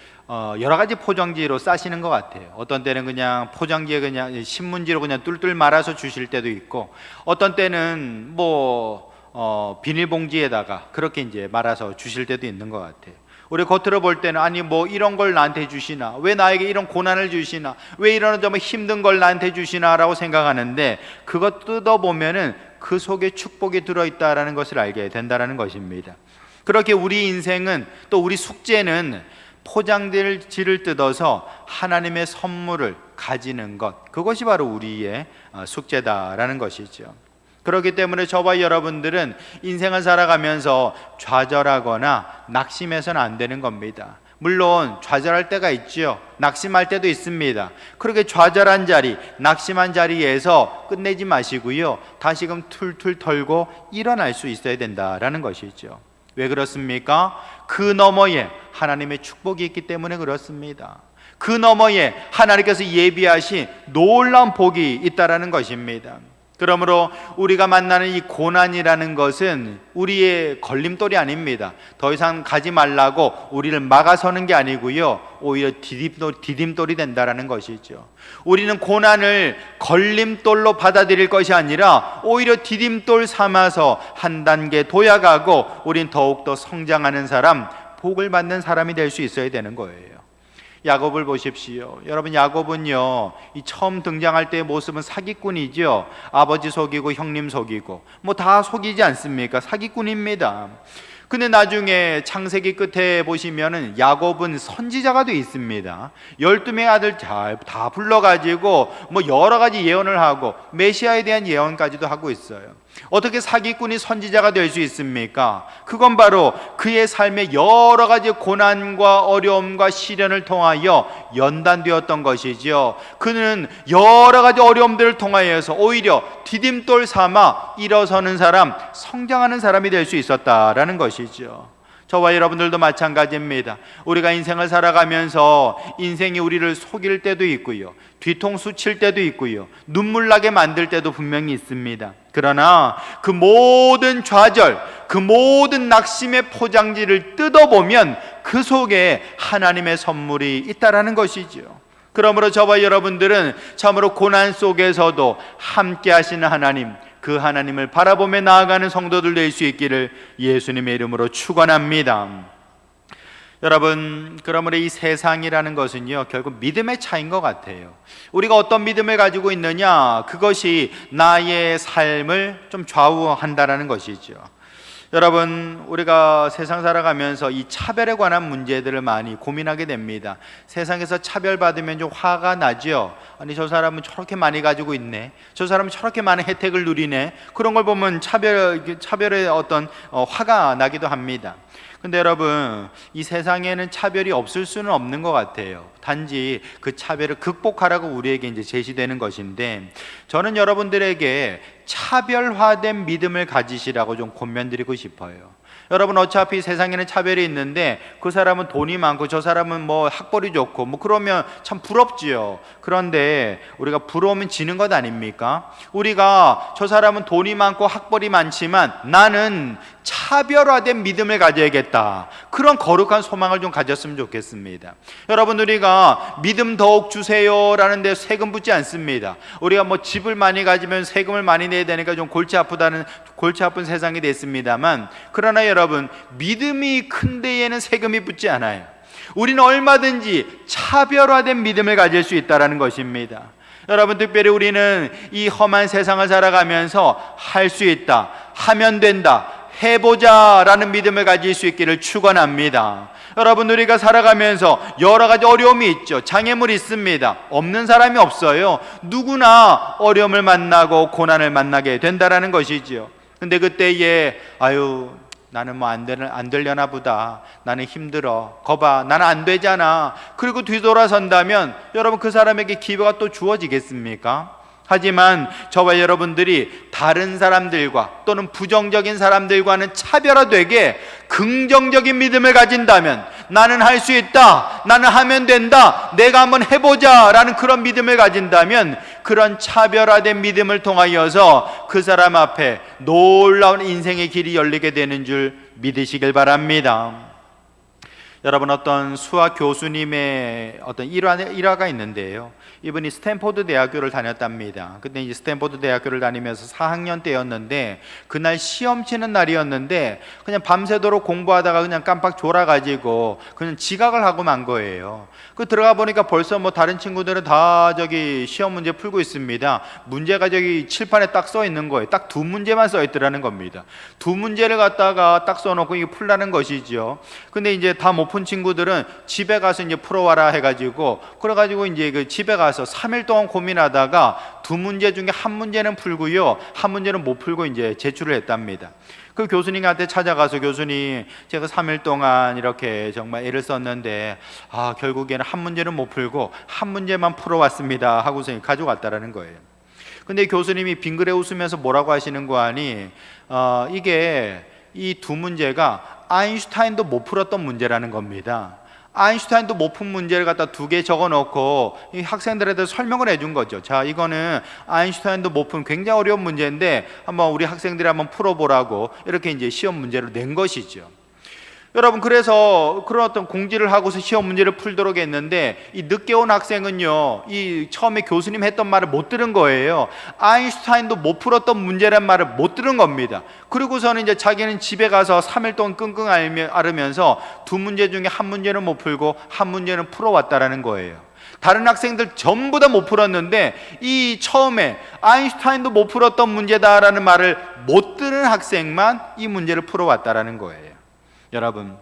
여러 가지 포장지로 싸시는 것 같아요. 어떤 때는 그냥 포장지에 그냥 신문지로 그냥 뚫뚫 말아서 주실 때도 있고, 어떤 때는 비닐봉지에다가 그렇게 이제 말아서 주실 때도 있는 것 같아요. 우리 겉으로 볼 때는 이런 걸 나한테 주시나, 왜 나에게 이런 고난을 주시나, 왜 이런 좀 힘든 걸 나한테 주시나 라고 생각하는데, 그것 뜯어보면은 그 속에 축복이 들어있다라는 것을 알게 된다라는 것입니다. 그렇게 우리 인생은, 또 우리 숙제는 포장지를 뜯어서 하나님의 선물을 가지는 것, 그것이 바로 우리의 숙제다라는 것이죠. 그렇기 때문에 저와 여러분들은 인생을 살아가면서 좌절하거나 낙심해서는 안 되는 겁니다. 물론 좌절할 때가 있죠. 낙심할 때도 있습니다. 그렇게 좌절한 자리, 낙심한 자리에서 끝내지 마시고요, 다시금 툴툴 털고 일어날 수 있어야 된다라는 것이죠. 왜 그렇습니까? 그 너머에 하나님의 축복이 있기 때문에 그렇습니다. 그 너머에 하나님께서 예비하신 놀라운 복이 있다라는 것입니다. 그러므로 우리가 만나는 이 고난이라는 것은 우리의 걸림돌이 아닙니다. 더 이상 가지 말라고 우리를 막아서는 게 아니고요, 오히려 디딤돌이 된다라는 것이죠. 우리는 고난을 걸림돌로 받아들일 것이 아니라 오히려 디딤돌 삼아서 한 단계 도약하고 우린 더욱더 성장하는 사람, 복을 받는 사람이 될 수 있어야 되는 거예요. 야곱을 보십시오. 여러분, 야곱은요, 이 처음 등장할 때의 모습은 사기꾼이죠. 아버지 속이고 형님 속이고 다 속이지 않습니까? 사기꾼입니다. 근데 나중에 창세기 끝에 보시면은 야곱은 선지자가 되어 있습니다. 12명의 아들 다 불러가지고 여러 가지 예언을 하고 메시아에 대한 예언까지도 하고 있어요. 어떻게 사기꾼이 선지자가 될 수 있습니까? 그건 바로 그의 삶의 여러 가지 고난과 어려움과 시련을 통하여 연단되었던 것이죠. 그는 여러 가지 어려움들을 통하여서 오히려 디딤돌 삼아 일어서는 사람, 성장하는 사람이 될 수 있었다라는 것이죠. 저와 여러분들도 마찬가지입니다. 우리가 인생을 살아가면서 인생이 우리를 속일 때도 있고요, 뒤통수 칠 때도 있고요, 눈물 나게 만들 때도 분명히 있습니다. 그러나 그 모든 좌절, 그 모든 낙심의 포장지를 뜯어보면 그 속에 하나님의 선물이 있다라는 것이죠. 그러므로 저와 여러분들은 참으로 고난 속에서도 함께 하시는 하나님, 그 하나님을 바라보며 나아가는 성도들 될 수 있기를 예수님의 이름으로 축원합니다. 여러분, 그러므로 이 세상이라는 것은요, 결국 믿음의 차이인 것 같아요. 우리가 어떤 믿음을 가지고 있느냐, 그것이 나의 삶을 좀 좌우한다라는 것이죠. 여러분, 우리가 세상 살아가면서 이 차별에 관한 문제들을 많이 고민하게 됩니다. 세상에서 차별받으면 좀 화가 나죠. 아니, 저 사람은 저렇게 많이 가지고 있네, 저 사람은 저렇게 많은 혜택을 누리네, 그런 걸 보면 차별의 어떤 화가 나기도 합니다. 근데 여러분, 이 세상에는 차별이 없을 수는 없는 것 같아요. 단지 그 차별을 극복하라고 우리에게 이제 제시되는 것인데, 저는 여러분들에게 차별화된 믿음을 가지시라고 좀 권면드리고 싶어요. 여러분, 어차피 세상에는 차별이 있는데 그 사람은 돈이 많고 저 사람은 뭐 학벌이 좋고 뭐 그러면 참 부럽지요. 그런데 우리가 부러우면 지는 것 아닙니까? 우리가 저 사람은 돈이 많고 학벌이 많지만 나는 차별화된 믿음을 가져야겠다, 그런 거룩한 소망을 좀 가졌으면 좋겠습니다. 여러분, 우리가 믿음 더욱 주세요 라는 데 세금 붙지 않습니다. 우리가 뭐 집을 많이 가지면 세금을 많이 내야 되니까 좀 골치 아픈 세상이 됐습니다만, 그러나 여러분, 믿음이 큰 데에는 세금이 붙지 않아요. 우리는 얼마든지 차별화된 믿음을 가질 수 있다는 것입니다. 여러분, 특별히 우리는 이 험한 세상을 살아가면서 할 수 있다, 하면 된다, 해보자 라는 믿음을 가질 수 있기를 축원합니다. 여러분, 우리가 살아가면서 여러 가지 어려움이 있죠. 장애물이 있습니다. 없는 사람이 없어요. 누구나 어려움을 만나고 고난을 만나게 된다라는 것이지요. 근데 그때에 나는 뭐 안 되려나 보다, 나는 힘들어, 거봐 나는 안 되잖아, 그리고 뒤돌아선다면 여러분, 그 사람에게 기회가 또 주어지겠습니까? 하지만 저와 여러분들이 다른 사람들과 또는 부정적인 사람들과는 차별화되게 긍정적인 믿음을 가진다면, 나는 할 수 있다, 나는 하면 된다, 내가 한번 해보자 라는 그런 믿음을 가진다면, 그런 차별화된 믿음을 통하여서 그 사람 앞에 놀라운 인생의 길이 열리게 되는 줄 믿으시길 바랍니다. 여러분, 어떤 수학 교수님의 어떤 일화가 있는데요. 이분이 스탠포드 대학교를 다녔답니다. 그때 이제 스탠포드 대학교를 다니면서 4학년 때였는데, 그날 시험 치는 날이었는데 그냥 밤새도록 공부하다가 그냥 깜빡 졸아가지고 그냥 지각을 하고 만 거예요. 그 들어가 보니까 벌써 뭐 다른 친구들은 다 저기 시험 문제 풀고 있습니다. 문제가 저기 칠판에 딱 써 있는 거예요. 딱 두 문제만 써 있더라는 겁니다. 두 문제를 갖다가 딱 써놓고 이게 풀라는 것이죠. 근데 이제 다 못 푼 친구들은 집에 가서 이제 풀어와라 해가지고, 그래가지고 이제 그 집에 가서 3일 동안 고민하다가 두 문제 중에 한 문제는 풀고요, 한 문제는 못 풀고 이제 제출을 했답니다. 그 교수님한테 찾아가서, 교수님, 제가 3일 동안 이렇게 정말 애를 썼는데 결국에는 한 문제는 못 풀고 한 문제만 풀어왔습니다 하고서 가져갔다라는 거예요. 근데 교수님이 빙그레 웃으면서 뭐라고 하시는 거 아니, 이게 이 두 문제가 아인슈타인도 못 풀었던 문제라는 겁니다. 아인슈타인도 못 푼 문제를 갖다 두 개 적어놓고 이 학생들한테 설명을 해준 거죠. 자, 이거는 아인슈타인도 못 푼 굉장히 어려운 문제인데 한번 우리 학생들이 한번 풀어보라고 이렇게 이제 시험 문제로 낸 것이죠. 여러분, 그래서 그런 어떤 공지를 하고서 시험 문제를 풀도록 했는데, 이 늦게 온 학생은요, 이 처음에 교수님 했던 말을 못 들은 거예요. 아인슈타인도 못 풀었던 문제란 말을 못 들은 겁니다. 그리고서는 이제 자기는 집에 가서 3일 동안 끙끙 앓으면서 두 문제 중에 한 문제는 못 풀고 한 문제는 풀어왔다라는 거예요. 다른 학생들 전부 다 못 풀었는데, 이 처음에 아인슈타인도 못 풀었던 문제다라는 말을 못 들은 학생만 이 문제를 풀어왔다라는 거예요. 여러분,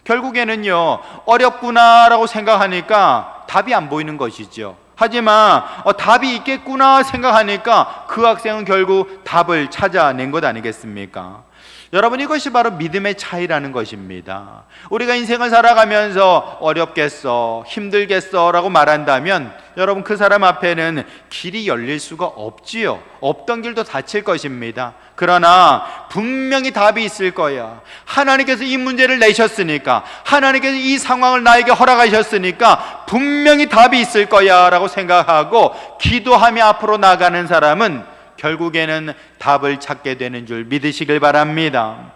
결국에는요, 어렵구나라고 생각하니까 답이 안 보이는 것이죠. 하지만 답이 있겠구나 생각하니까 그 학생은 결국 답을 찾아낸 것 아니겠습니까? 여러분, 이것이 바로 믿음의 차이라는 것입니다. 우리가 인생을 살아가면서 어렵겠어, 힘들겠어 라고 말한다면, 여러분, 그 사람 앞에는 길이 열릴 수가 없지요. 없던 길도 닫힐 것입니다. 그러나 분명히 답이 있을 거야. 하나님께서 이 문제를 내셨으니까, 하나님께서 이 상황을 나에게 허락하셨으니까 분명히 답이 있을 거야 라고 생각하고 기도하며 앞으로 나가는 사람은 결국에는 답을 찾게 되는 줄 믿으시길 바랍니다.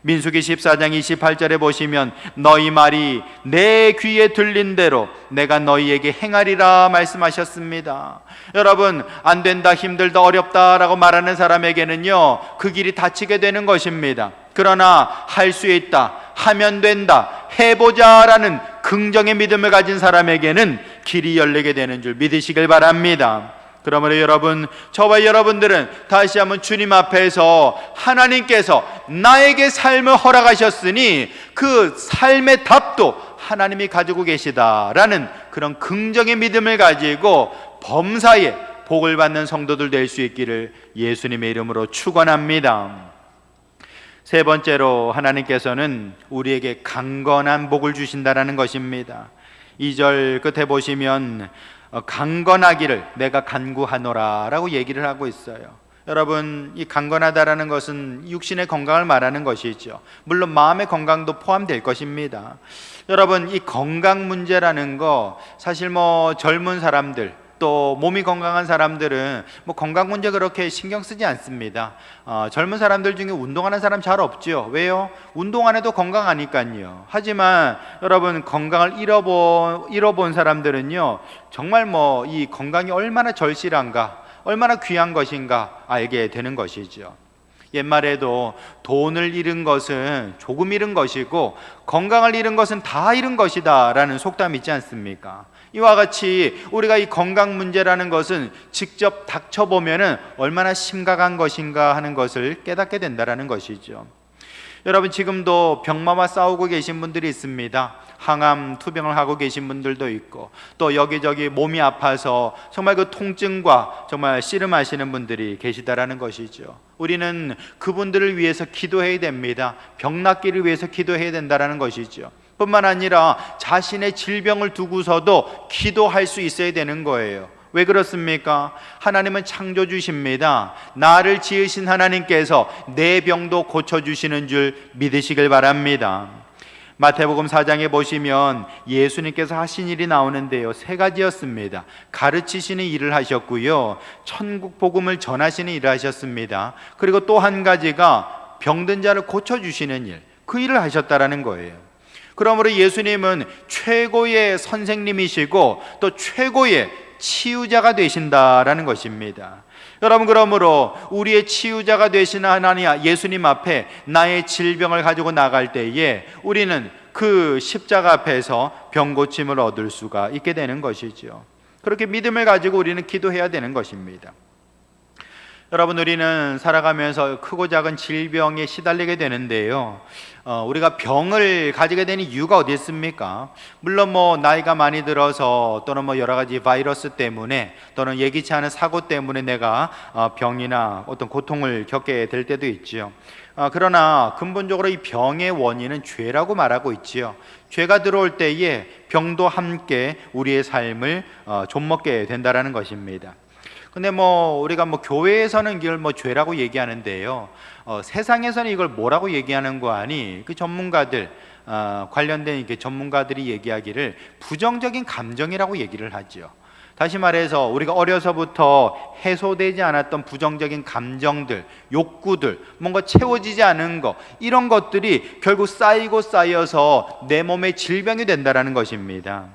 민수기 14장 28절에 보시면, 너희 말이 내 귀에 들린 대로 내가 너희에게 행하리라 말씀하셨습니다. 여러분, 안 된다, 힘들다, 어렵다 라고 말하는 사람에게는요, 그 길이 닫히게 되는 것입니다. 그러나 할 수 있다, 하면 된다, 해보자 라는 긍정의 믿음을 가진 사람에게는 길이 열리게 되는 줄 믿으시길 바랍니다. 그러므로 여러분, 저와 여러분들은 다시 한번 주님 앞에서 하나님께서 나에게 삶을 허락하셨으니 그 삶의 답도 하나님이 가지고 계시다라는 그런 긍정의 믿음을 가지고 범사에 복을 받는 성도들 될 수 있기를 예수님의 이름으로 축원합니다. 세 번째로 하나님께서는 우리에게 강건한 복을 주신다라는 것입니다. 2절 끝에 보시면 강건하기를 내가 간구하노라 라고 얘기를 하고 있어요. 여러분, 이 강건하다라는 것은 육신의 건강을 말하는 것이죠. 물론 마음의 건강도 포함될 것입니다. 여러분, 이 건강 문제라는 거 사실 젊은 사람들 또 몸이 건강한 사람들은 건강 문제 그렇게 신경 쓰지 않습니다. 젊은 사람들 중에 운동하는 사람 잘 없죠. 왜요? 운동 안 해도 건강하니까요. 하지만 여러분, 건강을 잃어본 사람들은요, 정말 이 건강이 얼마나 절실한가, 얼마나 귀한 것인가 알게 되는 것이죠. 옛말에도 돈을 잃은 것은 조금 잃은 것이고 건강을 잃은 것은 다 잃은 것이다 라는 속담이 있지 않습니까? 이와 같이 우리가 이 건강 문제라는 것은 직접 닥쳐보면 얼마나 심각한 것인가 하는 것을 깨닫게 된다는 것이죠. 여러분, 지금도 병마와 싸우고 계신 분들이 있습니다. 항암, 투병을 하고 계신 분들도 있고, 또 여기저기 몸이 아파서 정말 그 통증과 정말 씨름하시는 분들이 계시다라는 것이죠. 우리는 그분들을 위해서 기도해야 됩니다. 병 낫기를 위해서 기도해야 된다라는 것이죠. 뿐만 아니라 자신의 질병을 두고서도 기도할 수 있어야 되는 거예요. 왜 그렇습니까? 하나님은 창조주십니다. 나를 지으신 하나님께서 내 병도 고쳐주시는 줄 믿으시길 바랍니다. 마태복음 4장에 보시면 예수님께서 하신 일이 나오는데요, 세 가지였습니다. 가르치시는 일을 하셨고요, 천국 복음을 전하시는 일을 하셨습니다. 그리고 또 한 가지가 병든 자를 고쳐주시는 일, 그 일을 하셨다라는 거예요. 그러므로 예수님은 최고의 선생님이시고 또 최고의 치유자가 되신다라는 것입니다. 여러분, 그러므로 우리의 치유자가 되시는 하나님 예수님 앞에 나의 질병을 가지고 나갈 때에 우리는 그 십자가 앞에서 병 고침을 얻을 수가 있게 되는 것이죠. 그렇게 믿음을 가지고 우리는 기도해야 되는 것입니다. 여러분, 우리는 살아가면서 크고 작은 질병에 시달리게 되는데요, 우리가 병을 가지게 되는 이유가 어디 있습니까? 물론 나이가 많이 들어서 또는 여러 가지 바이러스 때문에 또는 예기치 않은 사고 때문에 내가 병이나 어떤 고통을 겪게 될 때도 있지요. 그러나 근본적으로 이 병의 원인은 죄라고 말하고 있지요. 죄가 들어올 때에 병도 함께 우리의 삶을 좀먹게 된다라는 것입니다. 근데 우리가 교회에서는 이걸 죄라고 얘기하는데요, 세상에서는 이걸 뭐라고 얘기하는 거 아니? 그 전문가들, 관련된 이렇게 전문가들이 얘기하기를 부정적인 감정이라고 얘기를 하죠. 다시 말해서 우리가 어려서부터 해소되지 않았던 부정적인 감정들, 욕구들, 뭔가 채워지지 않은 것, 이런 것들이 결국 쌓여서 내 몸에 질병이 된다라는 것입니다.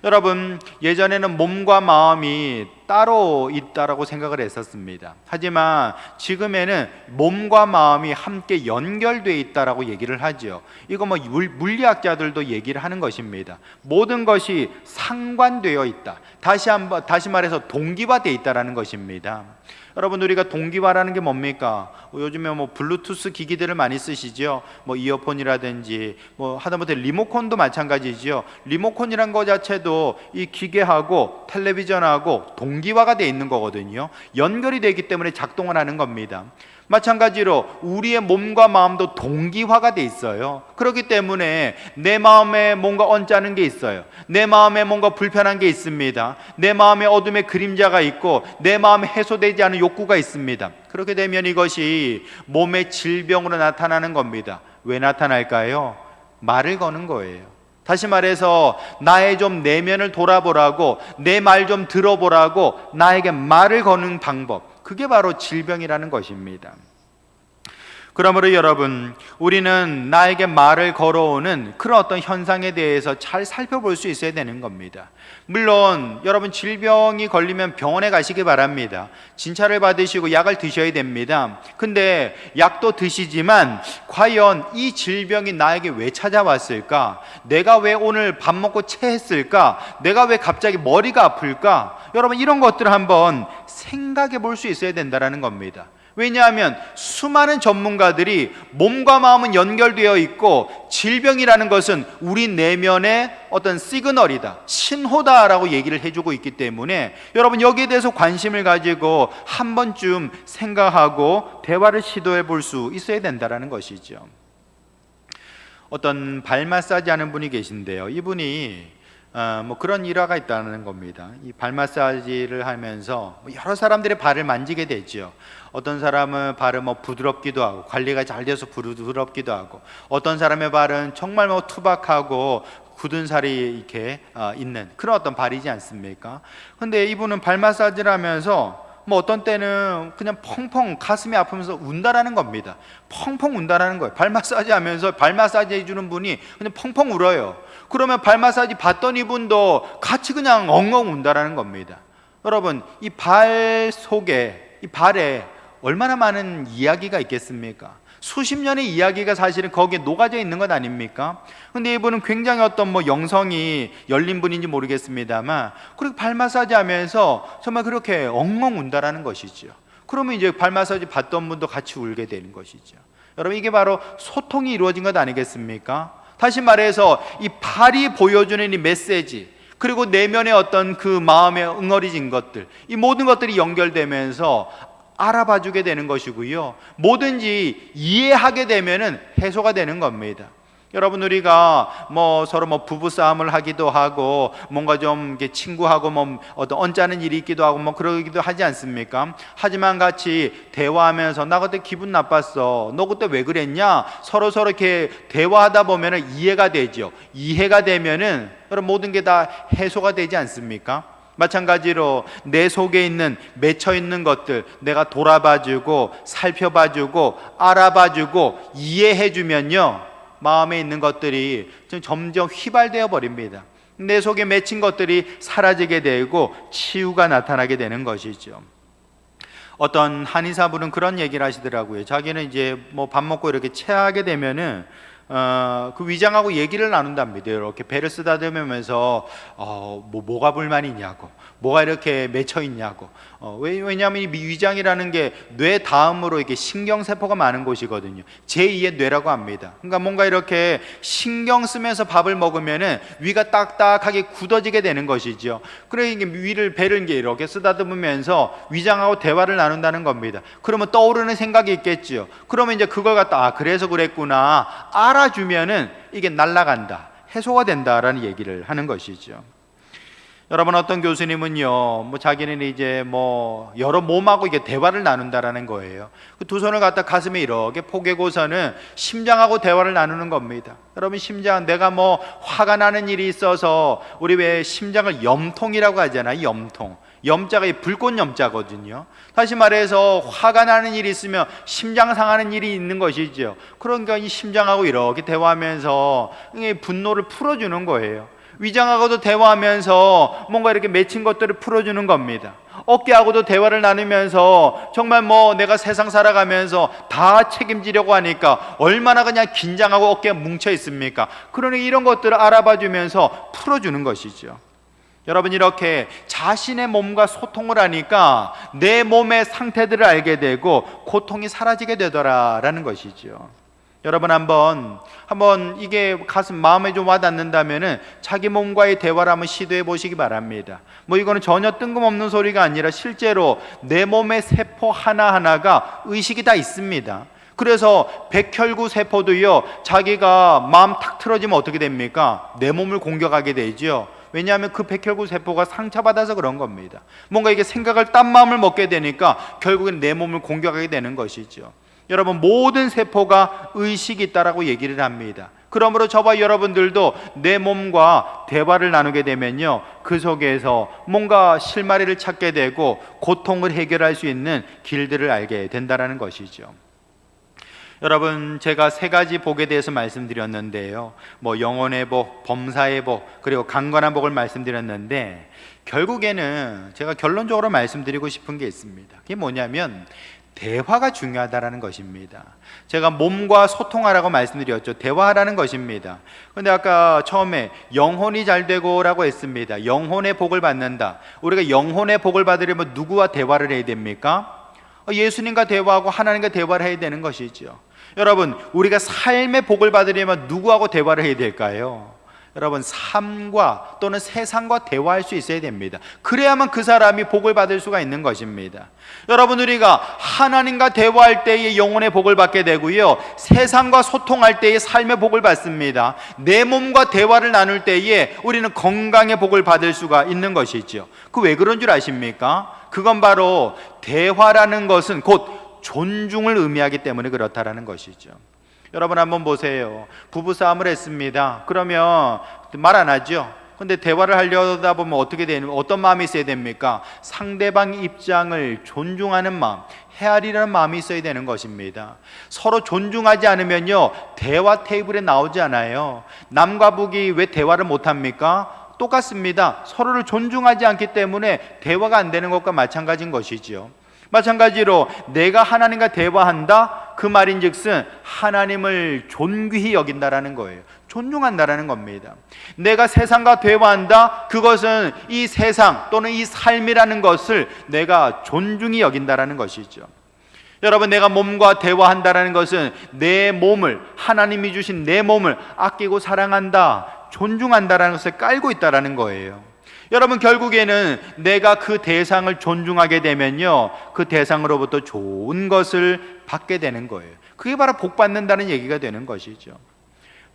여러분, 예전에는 몸과 마음이 따로 있다라고 생각을 했었습니다. 하지만 지금에는 몸과 마음이 함께 연결되어 있다라고 얘기를 하죠. 이거 물리학자들도 얘기를 하는 것입니다. 모든 것이 상관되어 있다. 다시 말해서 동기화되어 있다라는 것입니다. 여러분, 우리가 동기화라는 게 뭡니까? 요즘에 블루투스 기기들을 많이 쓰시죠. 이어폰이라든지 하다못해 리모컨도 마찬가지죠. 리모컨이란 거 자체도 이 기계하고 텔레비전하고 동기화가 되어 있는 거거든요. 연결이 되기 때문에 작동을 하는 겁니다. 마찬가지로 우리의 몸과 마음도 동기화가 돼 있어요. 그렇기 때문에 내 마음에 뭔가 언짢은 게 있어요. 내 마음에 뭔가 불편한 게 있습니다. 내 마음에 어둠의 그림자가 있고 내 마음에 해소되지 않은 욕구가 있습니다. 그렇게 되면 이것이 몸의 질병으로 나타나는 겁니다. 왜 나타날까요? 말을 거는 거예요. 다시 말해서 나의 좀 내면을 돌아보라고, 내 말 좀 들어보라고 나에게 말을 거는 방법, 그게 바로 질병이라는 것입니다. 그러므로 여러분, 우리는 나에게 말을 걸어오는 그런 어떤 현상에 대해서 잘 살펴볼 수 있어야 되는 겁니다. 물론 여러분, 질병이 걸리면 병원에 가시기 바랍니다. 진찰을 받으시고 약을 드셔야 됩니다. 근데 약도 드시지만 과연 이 질병이 나에게 왜 찾아왔을까? 내가 왜 오늘 밥 먹고 체했을까? 내가 왜 갑자기 머리가 아플까? 여러분, 이런 것들을 한번 생각해 볼 수 있어야 된다는 겁니다. 왜냐하면 수많은 전문가들이 몸과 마음은 연결되어 있고 질병이라는 것은 우리 내면의 어떤 시그널이다, 신호다라고 얘기를 해주고 있기 때문에 여러분 여기에 대해서 관심을 가지고 한 번쯤 생각하고 대화를 시도해 볼 수 있어야 된다는 것이죠. 어떤 발 마사지 하는 분이 계신데요. 이분이 뭐 그런 일화가 있다는 겁니다. 이 발 마사지를 하면서 여러 사람들의 발을 만지게 되죠. 어떤 사람은 발은 뭐 부드럽기도 하고 관리가 잘 돼서 부드럽기도 하고, 어떤 사람의 발은 정말 뭐 투박하고 굳은 살이 이렇게 있는 그런 어떤 발이지 않습니까? 근데 이분은 발 마사지를 하면서 뭐 어떤 때는 그냥 펑펑 가슴이 아프면서 운다라는 겁니다. 펑펑 운다라는 거예요. 발 마사지 하면서 발 마사지 해주는 분이 그냥 펑펑 울어요. 그러면 발 마사지 받던 이분도 같이 그냥 엉엉 운다라는 겁니다. 여러분, 이 발 속에, 이 발에 얼마나 많은 이야기가 있겠습니까? 수십 년의 이야기가 사실은 거기에 녹아져 있는 것 아닙니까? 근데 이분은 굉장히 어떤 뭐 영성이 열린 분인지 모르겠습니다만 그렇게 발 마사지 하면서 정말 그렇게 엉엉 운다라는 것이죠. 그러면 이제 발 마사지 받던 분도 같이 울게 되는 것이죠. 여러분, 이게 바로 소통이 이루어진 것 아니겠습니까? 다시 말해서 이 발이 보여주는 이 메시지, 그리고 내면의 어떤 그 마음에 응어리진 것들, 이 모든 것들이 연결되면서 알아봐주게 되는 것이고요, 뭐든지 이해하게 되면은 해소가 되는 겁니다. 여러분, 우리가 뭐 서로 뭐 부부 싸움을 하기도 하고 뭔가 좀 이렇게 친구하고 뭐 어떤 언짢은 일이 있기도 하고 뭐 그러기도 하지 않습니까? 하지만 같이 대화하면서 나 그때 기분 나빴어, 너 그때 왜 그랬냐, 서로 이렇게 대화하다 보면은 이해가 되죠. 이해가 되면은 여러분 모든 게 다 해소가 되지 않습니까? 마찬가지로 내 속에 있는 맺혀 있는 것들 내가 돌아봐주고 살펴봐주고 알아봐주고 이해해주면요, 마음에 있는 것들이 점점 휘발되어 버립니다. 내 속에 맺힌 것들이 사라지게 되고 치유가 나타나게 되는 것이죠. 어떤 한의사분은 그런 얘기를 하시더라고요. 자기는 이제 뭐 밥 먹고 이렇게 체하게 되면은 그 위장하고 얘기를 나눈답니다. 이렇게 배를 쓰다듬으면서 뭐가 불만이냐고, 뭐가 이렇게 맺혀 있냐고. 왜냐하면 이 위장이라는 게 뇌 다음으로 이렇게 신경세포가 많은 곳이거든요. 제2의 뇌라고 합니다. 그러니까 뭔가 이렇게 신경 쓰면서 밥을 먹으면은 위가 딱딱하게 굳어지게 되는 것이죠. 그래 이게 배를 이렇게 쓰다듬으면서 위장하고 대화를 나눈다는 겁니다. 그러면 떠오르는 생각이 있겠죠. 그러면 이제 그걸 갖다 그래서 그랬구나 알아주면은 이게 날아간다, 해소가 된다라는 얘기를 하는 것이죠. 여러분, 어떤 교수님은요, 뭐 자기는 이제 뭐 여러 몸하고 이게 대화를 나눈다라는 거예요. 그 두 손을 갖다 가슴에 이렇게 포개고서는 심장하고 대화를 나누는 겁니다. 여러분, 심장, 내가 뭐 화가 나는 일이 있어서 우리 왜 심장을 염통이라고 하잖아요. 염통. 염자가 이 불꽃 염자거든요. 다시 말해서 화가 나는 일이 있으면 심장 상하는 일이 있는 것이죠. 그러니까 이 심장하고 이렇게 대화하면서 분노를 풀어주는 거예요. 위장하고도 대화하면서 뭔가 이렇게 맺힌 것들을 풀어주는 겁니다. 어깨하고도 대화를 나누면서 정말 뭐 내가 세상 살아가면서 다 책임지려고 하니까 얼마나 그냥 긴장하고 어깨가 뭉쳐 있습니까? 그러니 이런 것들을 알아봐 주면서 풀어주는 것이죠. 여러분, 이렇게 자신의 몸과 소통을 하니까 내 몸의 상태들을 알게 되고 고통이 사라지게 되더라라는 것이죠. 여러분, 한번 이게 가슴 마음에 좀 와닿는다면은 자기 몸과의 대화를 한번 시도해 보시기 바랍니다. 뭐 이거는 전혀 뜬금없는 소리가 아니라 실제로 내 몸의 세포 하나하나가 의식이 다 있습니다. 그래서 백혈구 세포도요, 자기가 마음 탁 틀어지면 어떻게 됩니까? 내 몸을 공격하게 되죠. 왜냐하면 그 백혈구 세포가 상처받아서 그런 겁니다. 뭔가 이게 생각을 딴 마음을 먹게 되니까 결국엔 내 몸을 공격하게 되는 것이죠. 여러분, 모든 세포가 의식이 있다라고 얘기를 합니다. 그러므로 저와 여러분들도 내 몸과 대화를 나누게 되면요, 그 속에서 뭔가 실마리를 찾게 되고 고통을 해결할 수 있는 길들을 알게 된다는 것이죠. 여러분, 제가 세 가지 복에 대해서 말씀드렸는데요, 뭐 영혼의 복, 범사의 복, 그리고 강건한 복을 말씀드렸는데 결국에는 제가 결론적으로 말씀드리고 싶은 게 있습니다. 그게 뭐냐면 대화가 중요하다는 것입니다. 제가 몸과 소통하라고 말씀드렸죠. 대화하라는 것입니다. 그런데 아까 처음에 영혼이 잘 되고라고 했습니다. 영혼의 복을 받는다. 우리가 영혼의 복을 받으려면 누구와 대화를 해야 됩니까? 예수님과 대화하고 하나님과 대화를 해야 되는 것이죠. 여러분, 우리가 삶의 복을 받으려면 누구하고 대화를 해야 될까요? 여러분, 삶과 또는 세상과 대화할 수 있어야 됩니다. 그래야만 그 사람이 복을 받을 수가 있는 것입니다. 여러분, 우리가 하나님과 대화할 때에 영혼의 복을 받게 되고요, 세상과 소통할 때에 삶의 복을 받습니다. 내 몸과 대화를 나눌 때에 우리는 건강의 복을 받을 수가 있는 것이죠. 그 왜 그런 줄 아십니까? 그건 바로 대화라는 것은 곧 존중을 의미하기 때문에 그렇다라는 것이죠. 여러분, 한번 보세요. 부부싸움을 했습니다. 그러면 말 안 하죠. 근데 대화를 하려다 보면 어떤 마음이 있어야 됩니까? 상대방 입장을 존중하는 마음, 헤아리려는 마음이 있어야 되는 것입니다. 서로 존중하지 않으면요, 대화 테이블에 나오지 않아요. 남과 북이 왜 대화를 못합니까? 똑같습니다. 서로를 존중하지 않기 때문에 대화가 안 되는 것과 마찬가지인 것이지요. 마찬가지로 내가 하나님과 대화한다, 그 말인즉슨 하나님을 존귀히 여긴다라는 거예요. 존중한다라는 겁니다. 내가 세상과 대화한다, 그것은 이 세상 또는 이 삶이라는 것을 내가 존중히 여긴다라는 것이죠. 여러분, 내가 몸과 대화한다라는 것은 내 몸을, 하나님이 주신 내 몸을 아끼고 사랑한다, 존중한다라는 것을 깔고 있다라는 거예요. 여러분, 결국에는 내가 그 대상을 존중하게 되면요, 그 대상으로부터 좋은 것을 받게 되는 거예요. 그게 바로 복 받는다는 얘기가 되는 것이죠.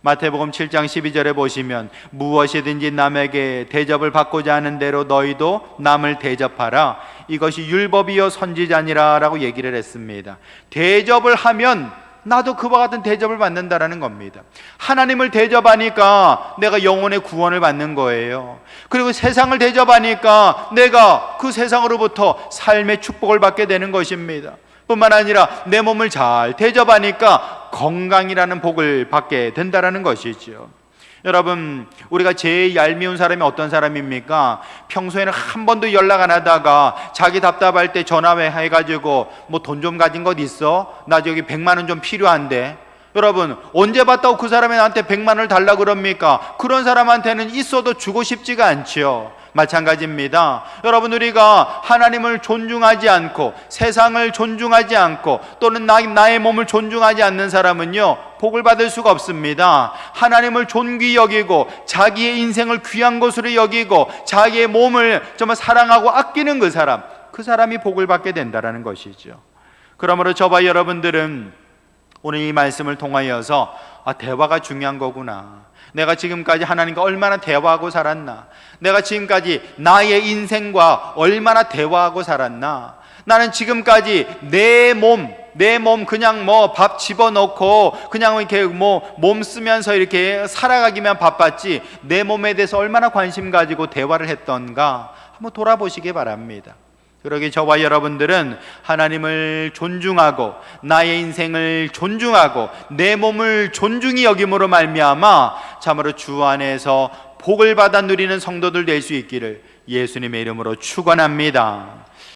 마태복음 7장 12절에 보시면 무엇이든지 남에게 대접을 받고자 하는 대로 너희도 남을 대접하라. 이것이 율법이요 선지자니라 라고 얘기를 했습니다. 대접을 하면 나도 그와 같은 대접을 받는다라는 겁니다. 하나님을 대접하니까 내가 영혼의 구원을 받는 거예요. 그리고 세상을 대접하니까 내가 그 세상으로부터 삶의 축복을 받게 되는 것입니다. 뿐만 아니라 내 몸을 잘 대접하니까 건강이라는 복을 받게 된다라는 것이죠. 여러분, 우리가 제일 얄미운 사람이 어떤 사람입니까? 평소에는 한 번도 연락 안 하다가 자기 답답할 때 전화해가지고 뭐 돈 좀 가진 것 있어? 나 저기 100만 원 좀 필요한데. 여러분, 언제 봤다고 그 사람이 나한테 100만 원을 달라고 그럽니까? 그런 사람한테는 있어도 주고 싶지가 않지요. 마찬가지입니다. 여러분, 우리가 하나님을 존중하지 않고 세상을 존중하지 않고 또는 나의 몸을 존중하지 않는 사람은요, 복을 받을 수가 없습니다. 하나님을 존귀히 여기고 자기의 인생을 귀한 것으로 여기고 자기의 몸을 정말 사랑하고 아끼는 그 사람이 복을 받게 된다는 것이죠. 그러므로 저와 여러분들은 오늘 이 말씀을 통하여서 대화가 중요한 거구나. 내가 지금까지 하나님과 얼마나 대화하고 살았나? 내가 지금까지 나의 인생과 얼마나 대화하고 살았나? 나는 지금까지 내 몸 그냥 뭐 밥 집어넣고 그냥 이렇게 뭐 몸 쓰면서 이렇게 살아가기만 바빴지 내 몸에 대해서 얼마나 관심 가지고 대화를 했던가 한번 돌아보시기 바랍니다. 그러기 저와 여러분들은 하나님을 존중하고 나의 인생을 존중하고 내 몸을 존중히 여김으로 말미암아 참으로 주 안에서 복을 받아 누리는 성도들 될 수 있기를 예수님의 이름으로 축원합니다.